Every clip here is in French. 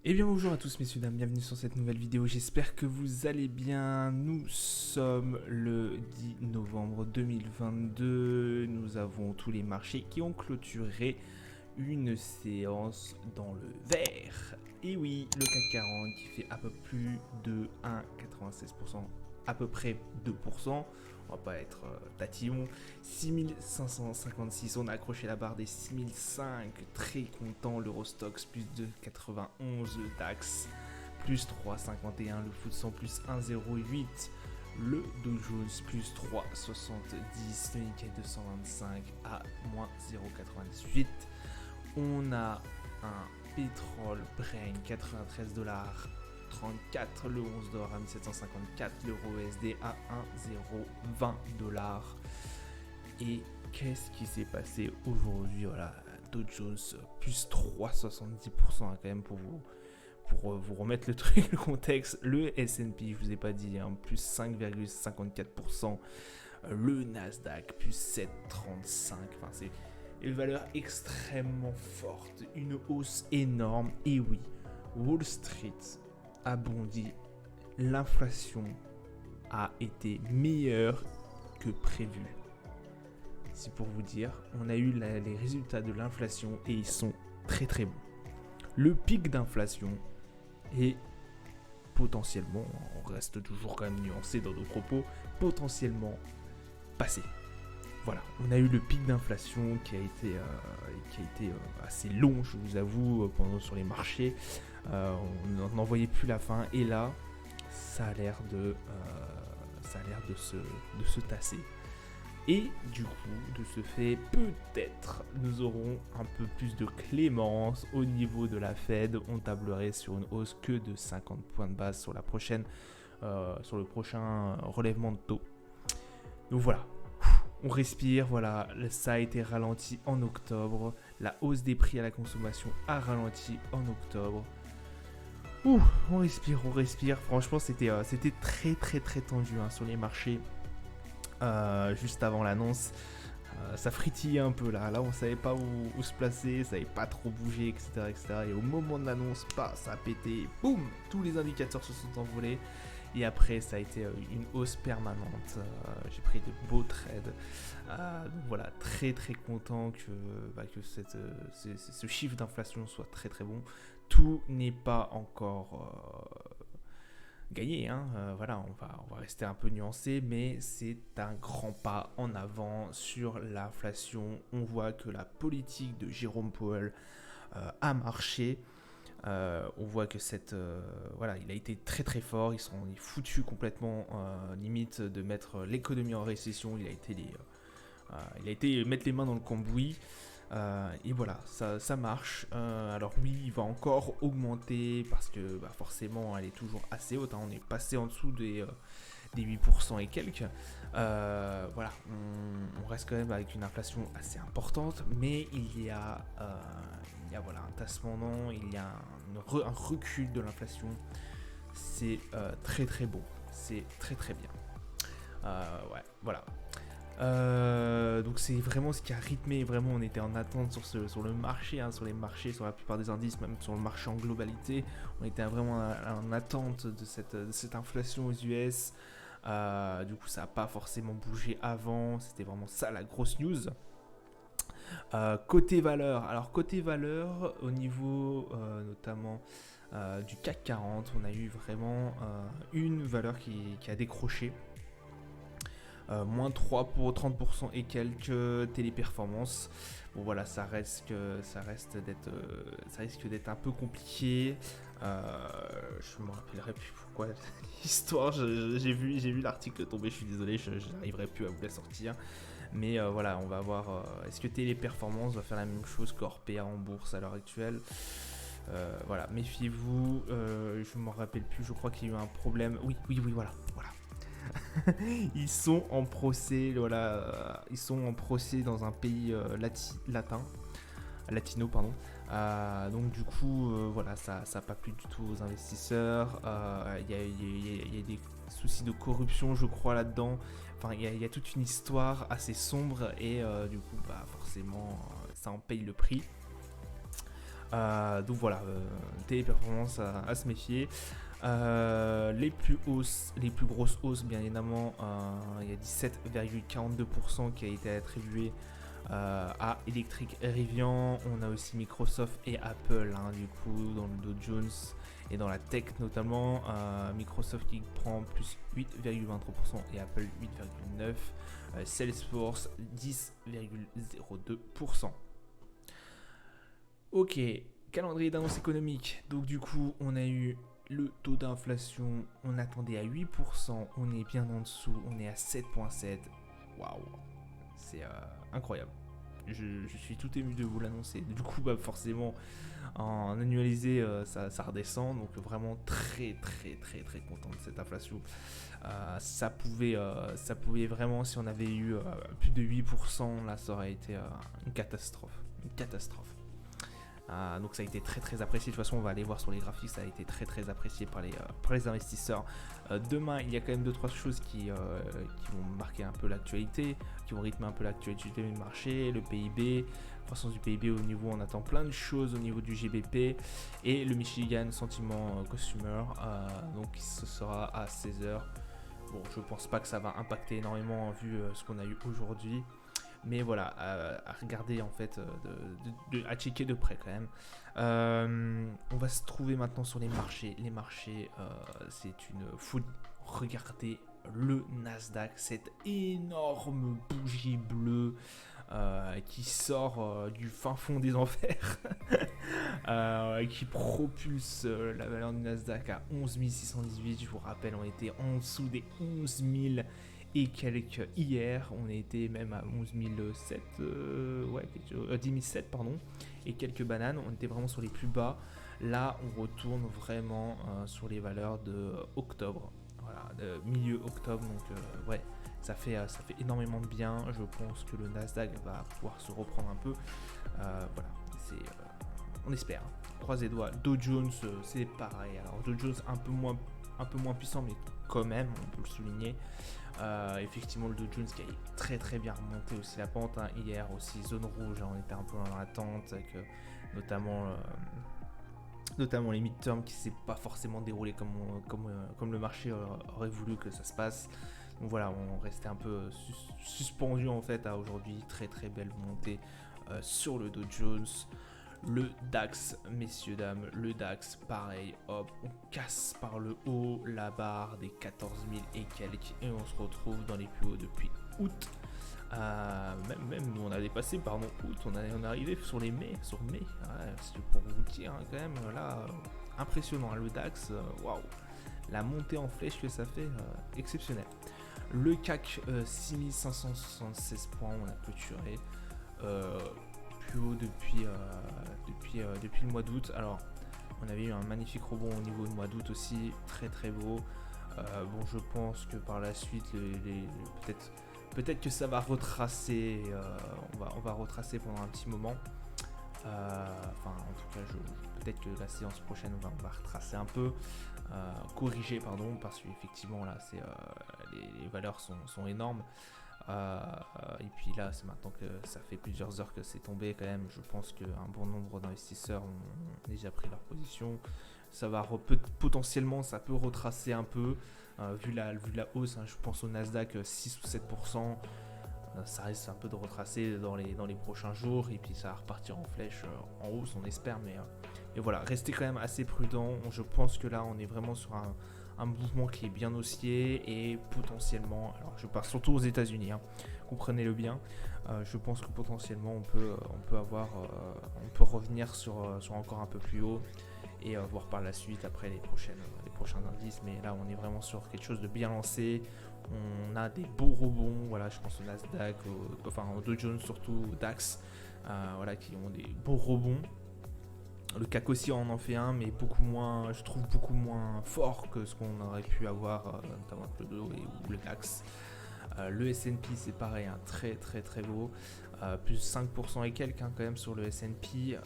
Eh bien bonjour à tous messieurs dames, bienvenue sur cette nouvelle vidéo, j'espère que vous allez bien. Nous sommes le 10 novembre 2022, nous avons tous les marchés qui ont clôturé une séance dans le vert. Et oui, le CAC 40 qui fait à peu plus de 1,96%, à peu près 2%. On va pas être tatillon. 6556, on a accroché la barre des 6005, très content. L'Eurostox plus 2,91, le DAX plus 3,51, le FTSE plus 1,08, le Dow Jones plus 3,70, le Nikkei 225 à moins 0,98. On a un pétrole Brent 93 dollars 34, le 11 dollars à 1754, l'euro USD à 1,020 dollars. Et qu'est-ce qui s'est passé aujourd'hui? Voilà, Dow Jones plus 3,70% quand même pour vous remettre le truc, le contexte. Le S&P, je vous ai pas dit, hein, plus 5,54%. Le Nasdaq plus 7,35%. Enfin, c'est une valeur extrêmement forte, une hausse énorme. Et oui, Wall Street a bondi, l'inflation a été meilleure que prévu. C'est pour vous dire, on a eu les résultats de l'inflation et ils sont très très bons. Le pic d'inflation est potentiellement, on reste toujours quand même nuancé dans nos propos, potentiellement passé. Voilà, on a eu le pic d'inflation qui a été assez long, je vous avoue, sur les marchés. On n'en voyait plus la fin et là, ça a l'air de se tasser. Et du coup, de ce fait, peut-être nous aurons un peu plus de clémence au niveau de la Fed. On tablerait sur une hausse que de 50 points de base sur le prochain relèvement de taux. Donc voilà, on respire, voilà, ça a été ralenti en octobre. La hausse des prix à la consommation a ralenti en octobre. On respire. Franchement, c'était très très très tendu sur les marchés. Juste avant l'annonce, ça fritillait un peu là. Là, on savait pas où se placer, ça savait pas trop bouger, etc. Et au moment de l'annonce, ça a pété, boum, tous les indicateurs se sont envolés. Et après, ça a été une hausse permanente. J'ai pris de beaux trades. Donc voilà, très très content que ce chiffre d'inflation soit très très bon. Tout n'est pas encore gagné, hein. Voilà, on va rester un peu nuancé, mais c'est un grand pas en avant sur l'inflation. On voit que la politique de Jérôme Powell a marché. On voit que voilà, il a été très très fort. Ils sont foutus complètement, limite de mettre l'économie en récession. Il a été mettre les mains dans le cambouis. Et voilà, ça marche. Alors oui, il va encore augmenter parce que forcément, elle est toujours assez haute. On est passé en dessous des 8% et quelques. Voilà, on reste quand même avec une inflation assez importante, mais il y a voilà, un tassement, il y a un recul de l'inflation. C'est très très bon, c'est très très bien. Ouais, voilà. Donc c'est vraiment ce qui a rythmé, vraiment on était en attente sur le marché, sur les marchés, sur la plupart des indices, même sur le marché en globalité, on était vraiment en attente de cette inflation aux US. Du coup ça n'a pas forcément bougé avant, c'était vraiment ça la grosse news. Côté valeur, alors côté valeur, au niveau notamment du CAC 40, on a eu vraiment une valeur qui a décroché. Moins 3 pour 30% et quelques téléperformances. Bon voilà, ça risque d'être un peu compliqué. Je me rappellerai plus pourquoi l'histoire. J'ai vu l'article tomber, je suis désolé, je n'arriverai plus à vous la sortir. Mais voilà, on va voir. Est-ce que Téléperformance va faire la même chose qu'Orpea en bourse à l'heure actuelle? Voilà, méfiez-vous. Je ne me rappelle plus, je crois qu'il y a eu un problème. Oui, voilà. Ils sont en procès, voilà, ils sont en procès dans un pays latino, pardon. Donc du coup, voilà, ça n'a pas plu du tout aux investisseurs. Il y a des soucis de corruption, je crois, là-dedans. Enfin, il y a toute une histoire assez sombre et du coup, forcément, ça en paye le prix. Donc voilà, téléperformance à se méfier. Les plus grosses hausses, bien évidemment, il y a 17,42% qui a été attribué à Electric Rivian. On a aussi Microsoft et Apple, du coup, dans le Dow Jones et dans la tech notamment. Microsoft qui prend plus 8,23% et Apple 8,9%. Salesforce 10,02%. Ok, calendrier d'annonce économique. Donc du coup, on a eu le taux d'inflation, on attendait à 8%, on est bien en dessous, on est à 7,7%. Waouh, c'est incroyable. Je suis tout ému de vous l'annoncer. Du coup, forcément, en annualisé, ça redescend. Donc vraiment très content de cette inflation. Ça pouvait vraiment, si on avait eu plus de 8%, là, ça aurait été une catastrophe. Donc ça a été très apprécié. De toute façon, on va aller voir sur les graphiques, ça a été très apprécié par les investisseurs. Demain, il y a quand même 2-3 choses qui vont marquer un peu l'actualité, qui vont rythmer un peu l'actualité du marché, le PIB, croissance du PIB au niveau, on attend plein de choses au niveau du GBP et le Michigan Sentiment Consumer. Donc ce sera à 16h. Bon, je pense pas que ça va impacter énormément vu ce qu'on a eu aujourd'hui. Mais voilà, à regarder en fait, à checker de près quand même. On va se trouver maintenant sur les marchés. Les marchés, c'est une foule. Regardez le Nasdaq, cette énorme bougie bleue qui sort du fin fond des enfers, qui propulse la valeur du Nasdaq à 11 618. Je vous rappelle, on était en dessous des 11 000 et quelques hier, on était même à 11 007, 10 007 pardon, et quelques bananes, on était vraiment sur les plus bas. Là, on retourne vraiment sur les valeurs de octobre, voilà, de milieu octobre, donc ouais, ça fait énormément de bien. Je pense que le Nasdaq va pouvoir se reprendre un peu, voilà, on espère. Croisez les doigts. Dow Jones, c'est pareil. Alors Dow Jones un peu moins puissant, mais quand même, on peut le souligner. Effectivement, le Dow Jones qui a très bien remonté aussi la pente, hier aussi zone rouge, on était un peu dans l'attente avec notamment les midterms qui ne s'est pas forcément déroulé comme le marché aurait voulu que ça se passe. Donc voilà, on restait un peu suspendu en fait à aujourd'hui. Très belle montée sur le Dow Jones. Le DAX, messieurs, dames, le DAX, pareil, hop, on casse par le haut la barre des 14 000 et quelques et on se retrouve dans les plus hauts depuis août. Même nous on a dépassé, août, on est arrivé sur mai, ouais, c'est pour vous dire quand même, là, impressionnant, le DAX, waouh, la montée en flèche que ça fait, exceptionnel. Le CAC, 6576 points, on a clôturé. Plus haut depuis le mois d'août. Alors on avait eu un magnifique rebond au niveau du mois d'août aussi, très beau. Bon, je pense que par la suite peut-être que ça va retracer, on va retracer pendant un petit moment. Enfin en tout cas peut-être que la séance prochaine on va retracer un peu, corriger pardon, parce qu'effectivement là c'est les valeurs sont énormes. Et puis là, c'est maintenant que ça fait plusieurs heures que c'est tombé quand même. Je pense qu'un bon nombre d'investisseurs ont déjà pris leur position. Ça va potentiellement, ça peut retracer un peu, vu la hausse. Je pense au Nasdaq 6 ou 7%. Ça risque un peu de retracer dans les prochains jours. Et puis ça va repartir en flèche en hausse, on espère. Mais voilà, restez quand même assez prudent. Je pense que là, on est vraiment sur un mouvement qui est bien haussier et potentiellement, alors je parle surtout aux États-Unis, comprenez-le bien, je pense que potentiellement on peut revenir sur encore un peu plus haut et voir par la suite après les prochains indices, mais là on est vraiment sur quelque chose de bien lancé. On a des beaux rebonds, voilà, je pense au Nasdaq, au Dow Jones, surtout au DAX, voilà, qui ont des beaux rebonds. Le CAC aussi en fait un, mais je trouve beaucoup moins fort que ce qu'on aurait pu avoir, notamment avec le Dow ou le DAX. Le S&P c'est pareil, très beau, plus 5% et quelques quand même sur le S&P.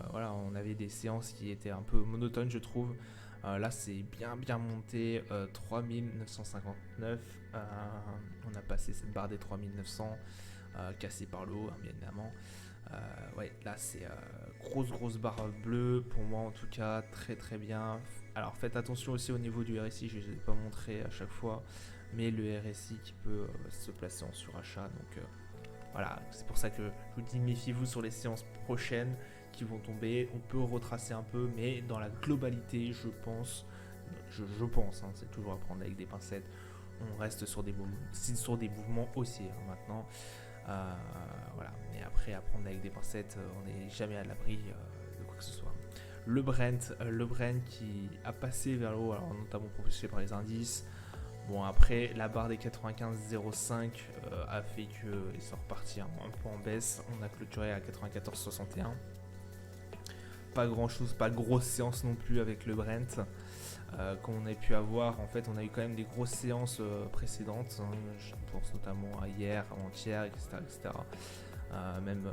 Voilà, on avait des séances qui étaient un peu monotones, je trouve. Là c'est bien monté, 3959, on a passé cette barre des 3900, cassée par le haut, bien évidemment. Ouais, là c'est grosse barre bleue pour moi en tout cas, très très bien. Alors faites attention aussi au niveau du RSI, je ne l'ai pas montré à chaque fois, mais le RSI qui peut se placer en surachat. Donc voilà, c'est pour ça que je vous dis méfiez-vous sur les séances prochaines qui vont tomber. On peut retracer un peu, mais dans la globalité, je pense, hein, c'est toujours à prendre avec des pincettes. On reste sur des mouvements haussiers hein, maintenant. Voilà, mais après à prendre avec des pincettes, on n'est jamais à l'abri de quoi que ce soit. Le Brent qui a passé vers le haut, alors notamment propulsé par les indices. Bon après la barre des 95,05 a fait qu'ils sont repartis un peu en baisse. On a clôturé à 94,61. Pas grand chose, pas grosse séance non plus avec le Brent. Comme on a pu avoir, en fait on a eu quand même des grosses séances précédentes, hein. Je pense notamment à hier, avant-hier, etc. Même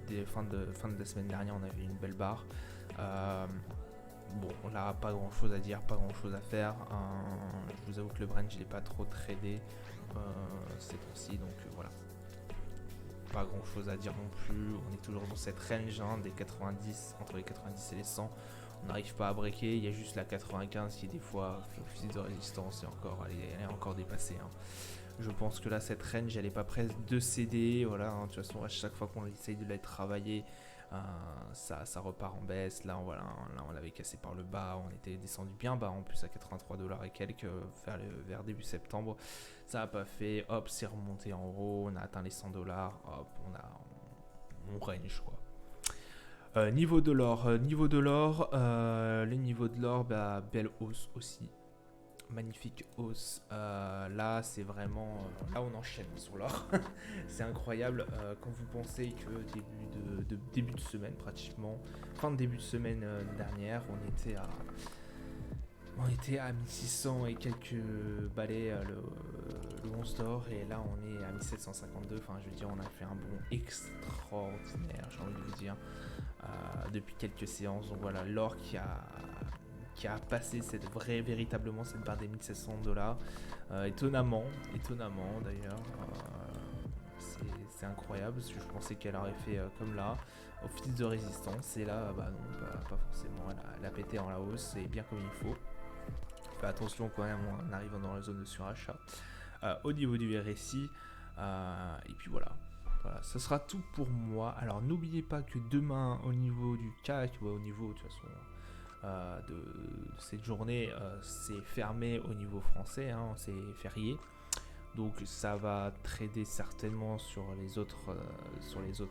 des fins de la semaine dernière on avait une belle barre. Bon là pas grand chose à dire, pas grand chose à faire. Je vous avoue que le Brent je l'ai pas trop tradé ces temps-ci, donc voilà. Pas grand chose à dire non plus, on est toujours dans cette range hein, des 90, entre les 90 et les 100. On n'arrive pas à breaker, il y a juste la 95 qui des fois fait office de résistance et encore, elle est encore dépassée. Hein. Je pense que là cette range elle est pas prête de céder, voilà, hein. De toute façon à chaque fois qu'on essaye de la travailler, ça repart en baisse. Là on l'avait cassé par le bas, on était descendu bien bas en plus à 83$ et quelques vers début septembre. Ça n'a pas fait, hop c'est remonté en haut, on a atteint les 100$, hop on range quoi. Niveau de l'or, les niveaux de l'or, belle hausse aussi, magnifique hausse. Là c'est vraiment, là on enchaîne sur l'or. C'est incroyable quand vous pensez que début de semaine pratiquement, fin de début de semaine dernière, on était à 1600 et quelques balais le 11 d'or, et là on est à 1752. Enfin je veux dire on a fait un bond extraordinaire, j'ai envie de vous dire. Depuis quelques séances, donc voilà l'or qui a passé véritablement cette barre des 1700$. Étonnamment d'ailleurs, c'est incroyable parce que je pensais qu'elle aurait fait comme là, office de résistance, et là non, pas forcément, elle a pété en la hausse et bien comme il faut. Fais attention quand même en arrivant dans la zone de surachat. Au niveau du RSI, et puis voilà, ce sera tout pour moi. Alors n'oubliez pas que demain au niveau du CAC, au niveau de toute façon de cette journée, c'est fermé au niveau français, hein, c'est férié. Donc ça va trader certainement sur les autres sur les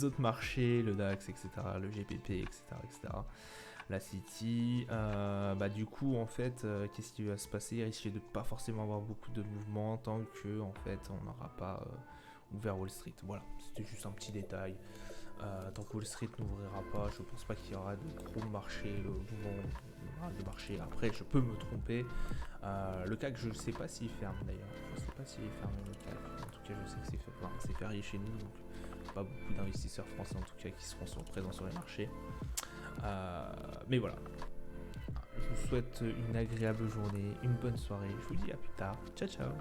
autres marchés, le DAX, etc., le GPP, etc. La City, du coup en fait qu'est-ce qui va se passer? Il risque de pas forcément avoir beaucoup de mouvements tant que en fait on n'aura pas ouvert Wall Street. Voilà, c'était juste un petit détail. Tant que Wall Street n'ouvrira pas, je pense pas qu'il y aura de gros marchés, de marché. Après je peux me tromper. Le CAC je ne sais pas s'il ferme d'ailleurs, je sais pas s'il est fermé le CAC. En tout cas je sais que c'est férié chez nous, donc pas beaucoup d'investisseurs français en tout cas qui seront présents sur les marchés. Mais voilà, je vous souhaite une agréable journée, une bonne soirée, je vous dis à plus tard, ciao ciao.